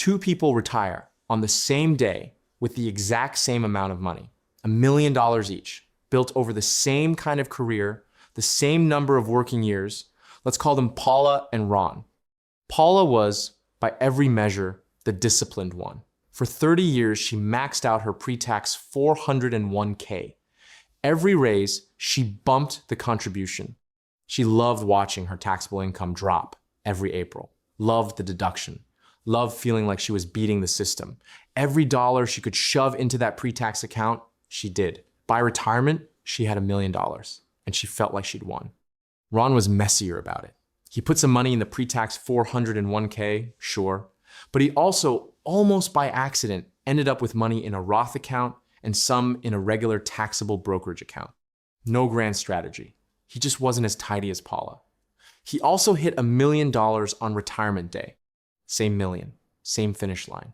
two people retire on the same day with the exact same amount of money, $1 million each, built over the same kind of career, the same number of working years. Let's call them Paula and Ron. Paula was, by every measure, the disciplined one. For 30 years, she maxed out her pre-tax $401K. Every raise, she bumped the contribution. She loved watching her taxable income drop every April, loved the deduction, loved feeling like she was beating the system. Every dollar she could shove into that pre-tax account, she did. By retirement, she had $1 million, and she felt like she'd won. Ron was messier about it. He put some money in the pre-tax 401K, sure, but he also, almost by accident, ended up with money in a Roth account and some in a regular taxable brokerage account. No grand strategy. He just wasn't as tidy as Paula. He also hit $1 million on retirement day. Same million, same finish line.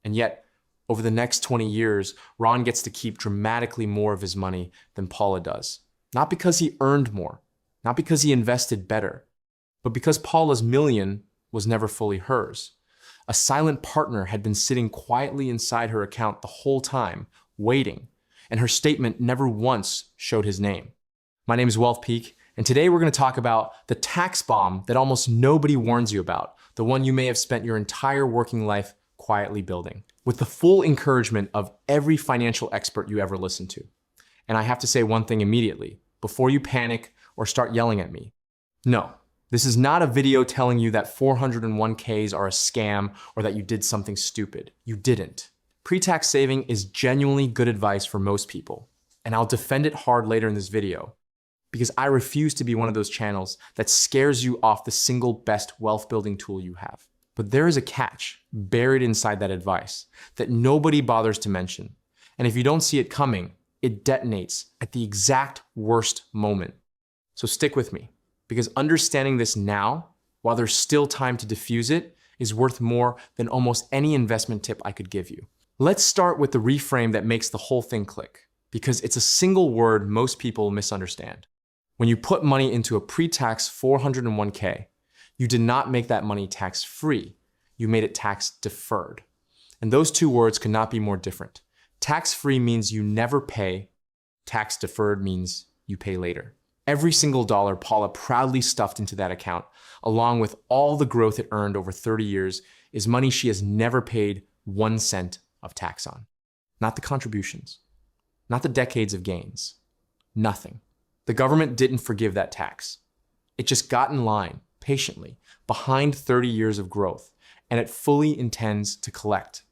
And yet, over the next 20 years, Ron gets to keep dramatically more of his money than Paula does. Not because he earned more, not because he invested better, but because Paula's million was never fully hers. A silent partner had been sitting quietly inside her account the whole time, waiting, and her statement never once showed his name. My name is Wealth Peak, and today we're going to talk about the tax bomb that almost nobody warns you about, the one you may have spent your entire working life quietly building, with the full encouragement of every financial expert you ever listened to. And I have to say one thing immediately, before you panic or start yelling at me. No, this is not a video telling you that 401ks are a scam or that you did something stupid. You didn't. Pre-tax saving is genuinely good advice for most people, and I'll defend it hard later in this video, because I refuse to be one of those channels that scares you off the single best wealth building tool you have. But there is a catch buried inside that advice that nobody bothers to mention. And if you don't see it coming, it detonates at the exact worst moment. So stick with me, because understanding this now, while there's still time to diffuse it, is worth more than almost any investment tip I could give you. Let's start with the reframe that makes the whole thing click, because it's a single word most people misunderstand. When you put money into a pre-tax 401k, you did not make that money tax-free. You made it tax-deferred. And those two words could not be more different. Tax-free means you never pay. Tax-deferred means you pay later. Every single dollar Paula proudly stuffed into that account, along with all the growth it earned over 30 years, is money she has never paid 1 cent of tax on. Not the contributions, not the decades of gains, nothing. The government didn't forgive that tax. It just got in line, patiently, behind 30 years of growth, and it fully intends to collect.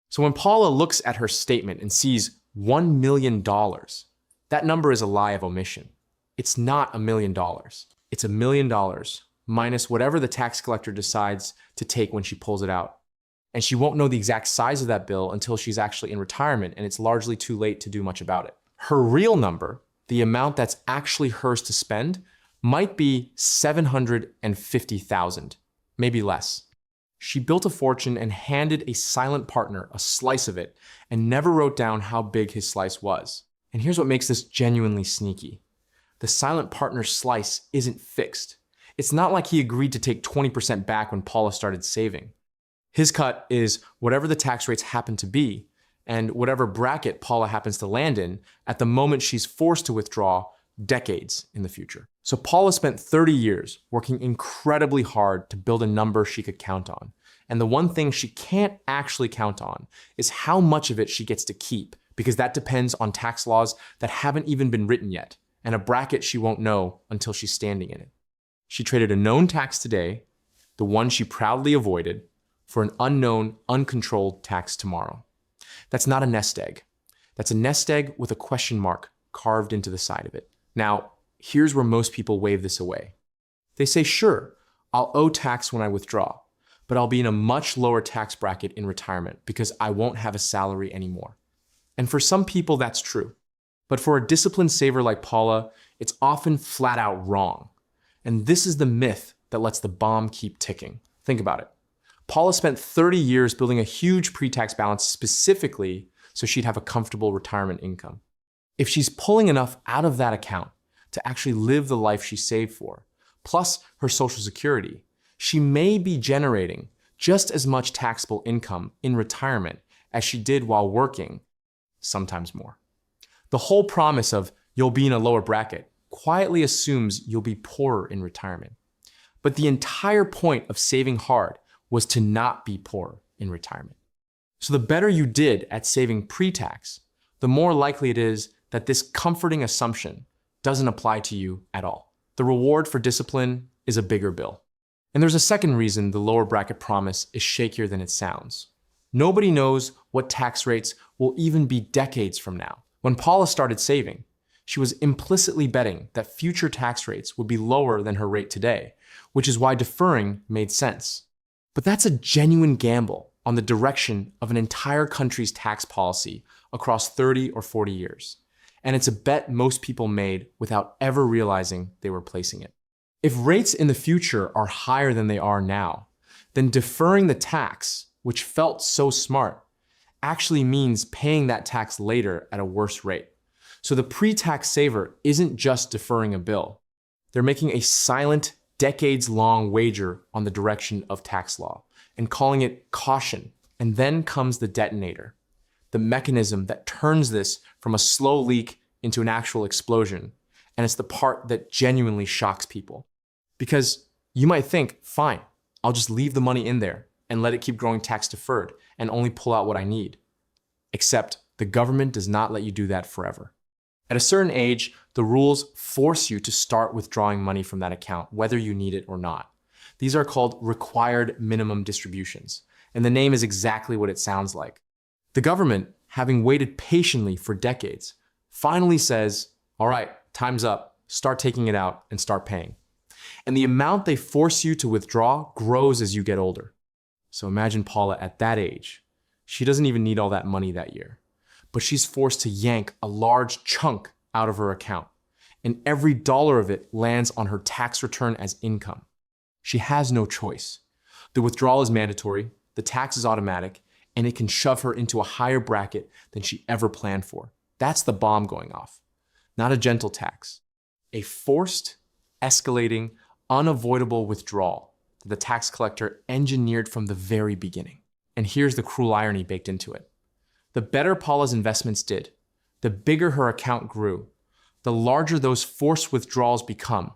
So when Paula looks at her statement and sees $1 million, that number is a lie of omission. It's not $1 million. It's $1 million minus whatever the tax collector decides to take when she pulls it out. And she won't know the exact size of that bill until she's actually in retirement, and it's largely too late to do much about it. Her real number, the amount that's actually hers to spend, might be $750,000, maybe less. She built a fortune and handed a silent partner a slice of it and never wrote down how big his slice was. And here's what makes this genuinely sneaky. The silent partner's slice isn't fixed. It's not like he agreed to take 20% back when Paula started saving. His cut is whatever the tax rates happen to be, and whatever bracket Paula happens to land in at the moment she's forced to withdraw decades in the future. So Paula spent 30 years working incredibly hard to build a number she could count on. And the one thing she can't actually count on is how much of it she gets to keep, because that depends on tax laws that haven't even been written yet, and a bracket she won't know until she's standing in it. She traded a known tax today, the one she proudly avoided, for an unknown, uncontrolled tax tomorrow. That's not a nest egg. That's a nest egg with a question mark carved into the side of it. Now, here's where most people wave this away. They say, sure, I'll owe tax when I withdraw, but I'll be in a much lower tax bracket in retirement because I won't have a salary anymore. And for some people, that's true. But for a disciplined saver like Paula, it's often flat out wrong. And this is the myth that lets the bomb keep ticking. Think about it. Paula spent 30 years building a huge pre-tax balance specifically so she'd have a comfortable retirement income. If she's pulling enough out of that account to actually live the life she saved for, plus her Social Security, she may be generating just as much taxable income in retirement as she did while working, sometimes more. The whole promise of you'll be in a lower bracket quietly assumes you'll be poorer in retirement. But the entire point of saving hard was to not be poor in retirement. So the better you did at saving pre-tax, the more likely it is that this comforting assumption doesn't apply to you at all. The reward for discipline is a bigger bill. And there's a second reason the lower bracket promise is shakier than it sounds. Nobody knows what tax rates will even be decades from now. When Paula started saving, she was implicitly betting that future tax rates would be lower than her rate today, which is why deferring made sense. But that's a genuine gamble on the direction of an entire country's tax policy across 30 or 40 years. And it's a bet most people made without ever realizing they were placing it. If rates in the future are higher than they are now, then deferring the tax, which felt so smart, actually means paying that tax later at a worse rate. So the pre-tax saver isn't just deferring a bill. They're making a silent, decades-long wager on the direction of tax law and calling it caution. And then comes the detonator, the mechanism that turns this from a slow leak into an actual explosion. And it's the part that genuinely shocks people. Because you might think, fine, I'll just leave the money in there and let it keep growing tax deferred and only pull out what I need. Except the government does not let you do that forever. At a certain age, the rules force you to start withdrawing money from that account, whether you need it or not. These are called required minimum distributions, and the name is exactly what it sounds like. The government, having waited patiently for decades, finally says, all right, time's up, start taking it out and start paying. And the amount they force you to withdraw grows as you get older. So imagine Paula at that age. She doesn't even need all that money that year, but she's forced to yank a large chunk out of her account, and every dollar of it lands on her tax return as income. She has no choice. The withdrawal is mandatory, the tax is automatic, and it can shove her into a higher bracket than she ever planned for. That's the bomb going off. Not a gentle tax. A forced, escalating, unavoidable withdrawal that the tax collector engineered from the very beginning. And here's the cruel irony baked into it. The better Paula's investments did, the bigger her account grew, the larger those forced withdrawals become,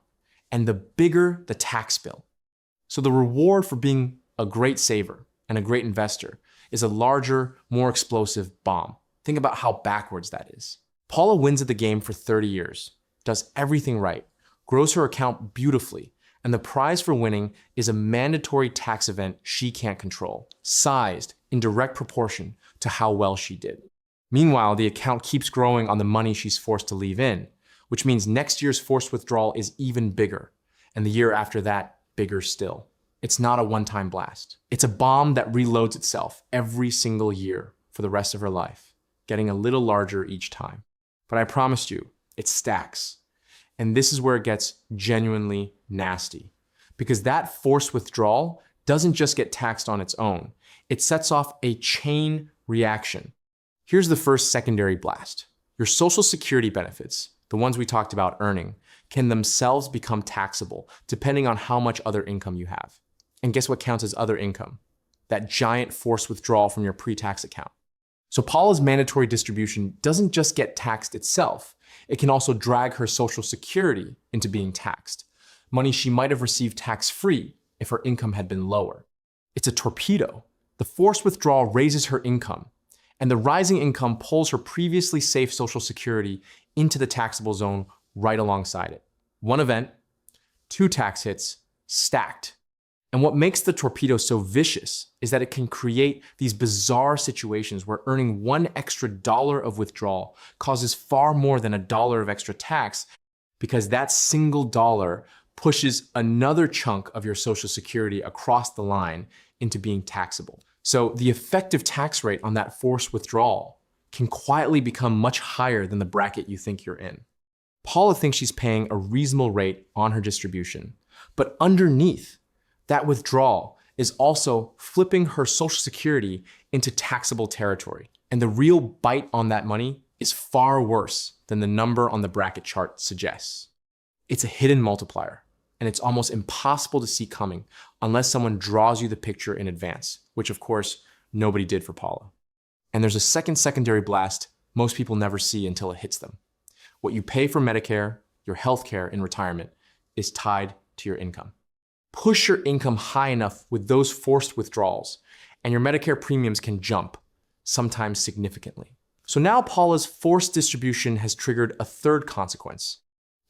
and the bigger the tax bill. So the reward for being a great saver and a great investor is a larger, more explosive bomb. Think about how backwards that is. Paula wins at the game for 30 years, does everything right, grows her account beautifully, and the prize for winning is a mandatory tax event she can't control, sized in direct proportion to how well she did. Meanwhile, the account keeps growing on the money she's forced to leave in, which means next year's forced withdrawal is even bigger, and the year after that, bigger still. It's not a one-time blast. It's a bomb that reloads itself every single year for the rest of her life, getting a little larger each time. But I promised you, it stacks. And this is where it gets genuinely nasty, because that forced withdrawal doesn't just get taxed on its own. It sets off a chain reaction. Here's the first secondary blast. Your Social Security benefits, the ones we talked about earning, can themselves become taxable depending on how much other income you have. And guess what counts as other income? That giant forced withdrawal from your pre-tax account. So Paula's mandatory distribution doesn't just get taxed itself, it can also drag her Social Security into being taxed. Money she might have received tax-free if her income had been lower. It's a torpedo. The forced withdrawal raises her income, and the rising income pulls her previously safe Social Security into the taxable zone right alongside it. One event, two tax hits, stacked. And what makes the torpedo so vicious is that it can create these bizarre situations where earning one extra dollar of withdrawal causes far more than $1 of extra tax, because that single dollar pushes another chunk of your Social Security across the line into being taxable. So the effective tax rate on that forced withdrawal can quietly become much higher than the bracket you think you're in. Paula thinks she's paying a reasonable rate on her distribution, but underneath, that withdrawal is also flipping her Social Security into taxable territory. And the real bite on that money is far worse than the number on the bracket chart suggests. It's a hidden multiplier, and it's almost impossible to see coming unless someone draws you the picture in advance, which of course, nobody did for Paula. And there's a second secondary blast most people never see until it hits them. What you pay for Medicare, your healthcare in retirement, is tied to your income. Push your income high enough with those forced withdrawals, and your Medicare premiums can jump, sometimes significantly. So now Paula's forced distribution has triggered a third consequence: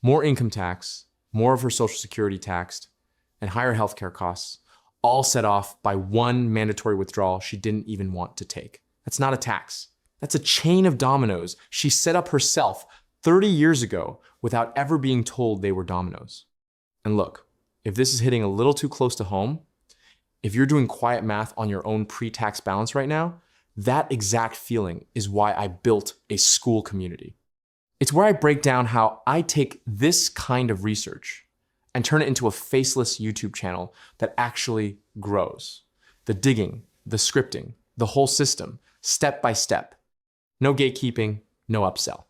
more income tax, more of her Social Security taxed, and higher healthcare costs, all set off by one mandatory withdrawal she didn't even want to take. That's not a tax. That's a chain of dominoes she set up herself 30 years ago without ever being told they were dominoes. And look, if this is hitting a little too close to home, if you're doing quiet math on your own pre-tax balance right now, that exact feeling is why I built a school community. It's where I break down how I take this kind of research and turn it into a faceless YouTube channel that actually grows. The digging, the scripting, the whole system, step by step. No gatekeeping, no upsell.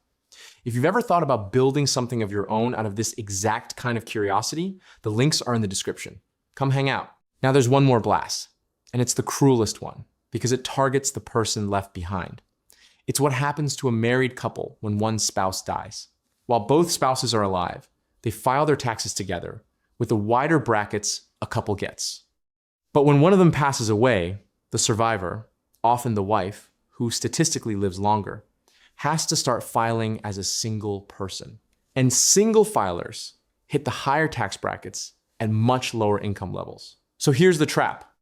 If you've ever thought about building something of your own out of this exact kind of curiosity, the links are in the description. Come hang out. Now there's one more blast, and it's the cruelest one because it targets the person left behind. It's what happens to a married couple when one spouse dies. While both spouses are alive, they file their taxes together with the wider brackets a couple gets. But when one of them passes away, the survivor, often the wife, who statistically lives longer, has to start filing as a single person. And single filers hit the higher tax brackets and much lower income levels. So here's the trap.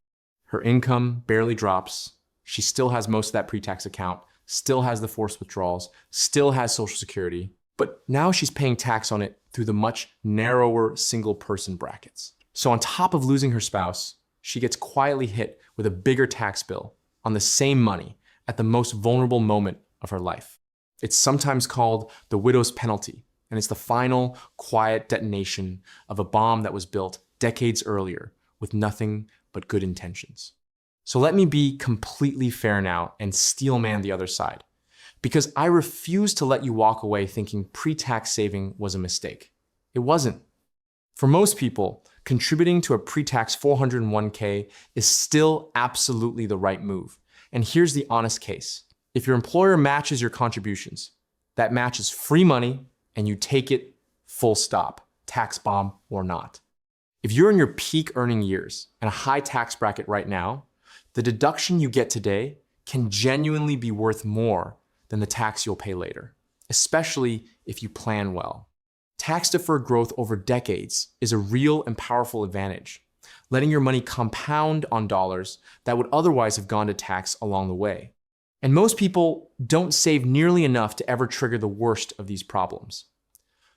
Her income barely drops. She still has most of that pre-tax account, still has the forced withdrawals, still has Social Security, but now she's paying tax on it through the much narrower single person brackets. So on top of losing her spouse, she gets quietly hit with a bigger tax bill on the same money at the most vulnerable moment of her life. It's sometimes called the widow's penalty, and it's the final, quiet detonation of a bomb that was built decades earlier with nothing but good intentions. So let me be completely fair now and steelman the other side, because I refuse to let you walk away thinking pre-tax saving was a mistake. It wasn't. For most people, contributing to a pre-tax 401k is still absolutely the right move. And here's the honest case. If your employer matches your contributions, that match is free money and you take it full stop, tax bomb or not. If you're in your peak earning years and a high tax bracket right now, the deduction you get today can genuinely be worth more than the tax you'll pay later, especially if you plan well. Tax-deferred growth over decades is a real and powerful advantage, letting your money compound on dollars that would otherwise have gone to tax along the way. And most people don't save nearly enough to ever trigger the worst of these problems.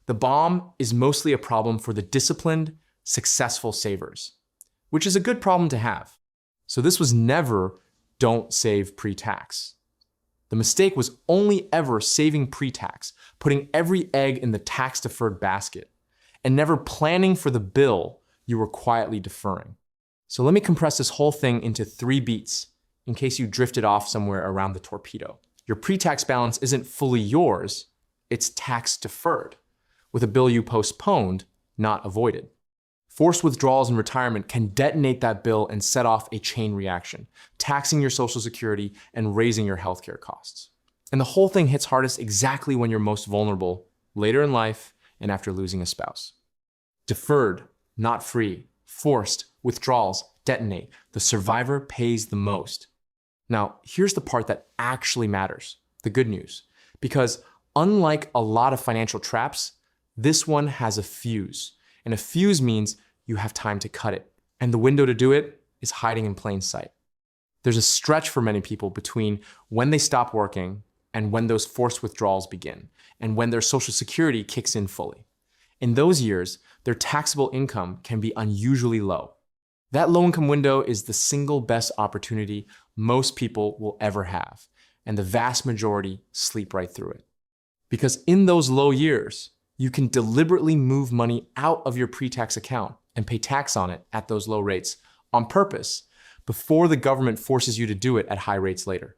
The bomb is mostly a problem for the disciplined, successful savers, which is a good problem to have. So this was never don't save pre-tax. The mistake was only ever saving pre-tax, putting every egg in the tax-deferred basket, and never planning for the bill you were quietly deferring. So let me compress this whole thing into 3 beats in case you drifted off somewhere around the torpedo. Your pre-tax balance isn't fully yours, it's tax-deferred, with a bill you postponed, not avoided. Forced withdrawals in retirement can detonate that bill and set off a chain reaction, taxing your Social Security and raising your healthcare costs. And the whole thing hits hardest exactly when you're most vulnerable, later in life and after losing a spouse. Deferred, not free. Forced, withdrawals, detonate. The survivor pays the most. Now, here's the part that actually matters, the good news. Because unlike a lot of financial traps, this one has a fuse. And a fuse means you have time to cut it. And the window to do it is hiding in plain sight. There's a stretch for many people between when they stop working and when those forced withdrawals begin, and when their Social Security kicks in fully. In those years, their taxable income can be unusually low. That low-income window is the single best opportunity most people will ever have, and the vast majority sleep right through it. Because in those low years, you can deliberately move money out of your pre-tax account and pay tax on it at those low rates on purpose before the government forces you to do it at high rates later.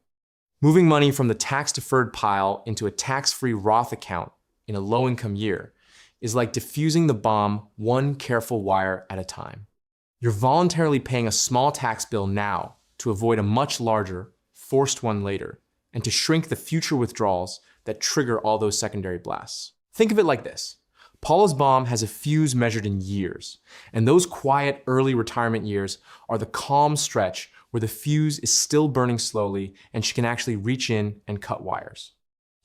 Moving money from the tax-deferred pile into a tax-free Roth account in a low-income year is like diffusing the bomb one careful wire at a time. You're voluntarily paying a small tax bill now to avoid a much larger, forced one later, and to shrink the future withdrawals that trigger all those secondary blasts. Think of it like this. Paula's bomb has a fuse measured in years, and those quiet early retirement years are the calm stretch where the fuse is still burning slowly and she can actually reach in and cut wires.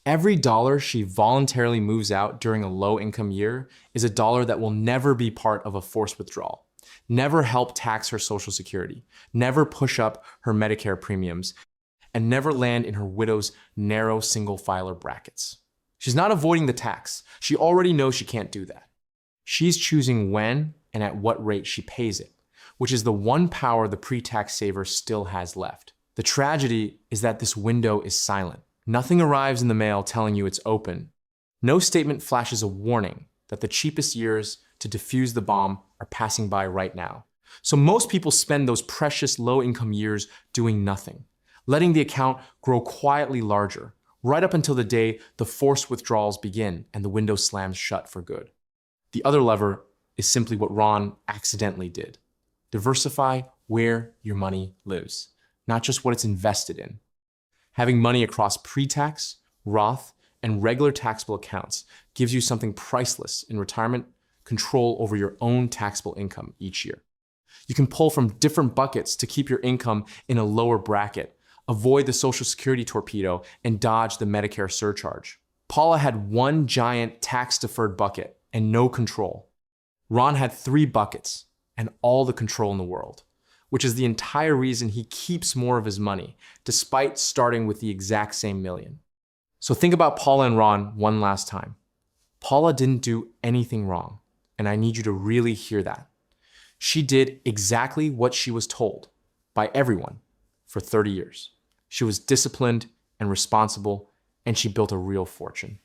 Every dollar she voluntarily moves out during a low-income year is a dollar that will never be part of a forced withdrawal, never help tax her Social Security, never push up her Medicare premiums, and never land in her widow's narrow single-filer brackets. She's not avoiding the tax. She already knows she can't do that. She's choosing when and at what rate she pays it, which is the one power the pre-tax saver still has left. The tragedy is that this window is silent. Nothing arrives in the mail telling you it's open. No statement flashes a warning that the cheapest years to defuse the bomb are passing by right now. So most people spend those precious low-income years doing nothing, letting the account grow quietly larger, right up until the day the forced withdrawals begin and the window slams shut for good. The other lever is simply what Ron accidentally did. Diversify where your money lives, not just what it's invested in. Having money across pre-tax, Roth, and regular taxable accounts gives you something priceless in retirement: control over your own taxable income each year. You can pull from different buckets to keep your income in a lower bracket, avoid the Social Security torpedo, and dodge the Medicare surcharge. Paula had one giant tax-deferred bucket and no control. Ron had 3 buckets and all the control in the world, which is the entire reason he keeps more of his money, despite starting with the exact same million. So think about Paula and Ron one last time. Paula didn't do anything wrong, and I need you to really hear that. She did exactly what she was told by everyone for 30 years. She was disciplined and responsible, and she built a real fortune.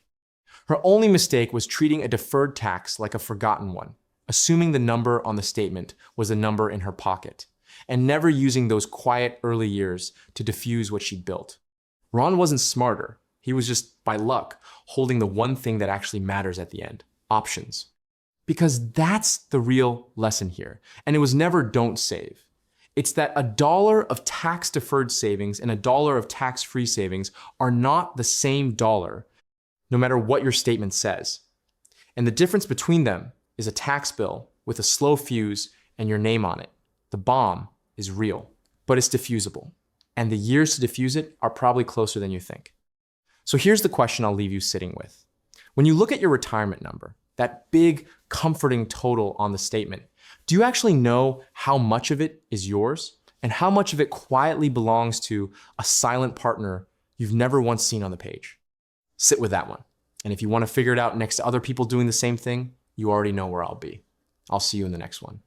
Her only mistake was treating a deferred tax like a forgotten one, assuming the number on the statement was a number in her pocket, and never using those quiet early years to diffuse what she built. Ron wasn't smarter. He was just, by luck, holding the one thing that actually matters at the end: options. Because that's the real lesson here. And it was never don't save. It's that $1 of tax-deferred savings and $1 of tax-free savings are not the same dollar, no matter what your statement says. And the difference between them is a tax bill with a slow fuse and your name on it. The bomb is real, but it's diffusible. And the years to diffuse it are probably closer than you think. So here's the question I'll leave you sitting with. When you look at your retirement number, that big, comforting total on the statement, do you actually know how much of it is yours and how much of it quietly belongs to a silent partner you've never once seen on the page? Sit with that one. And if you want to figure it out next to other people doing the same thing, you already know where I'll be. I'll see you in the next one.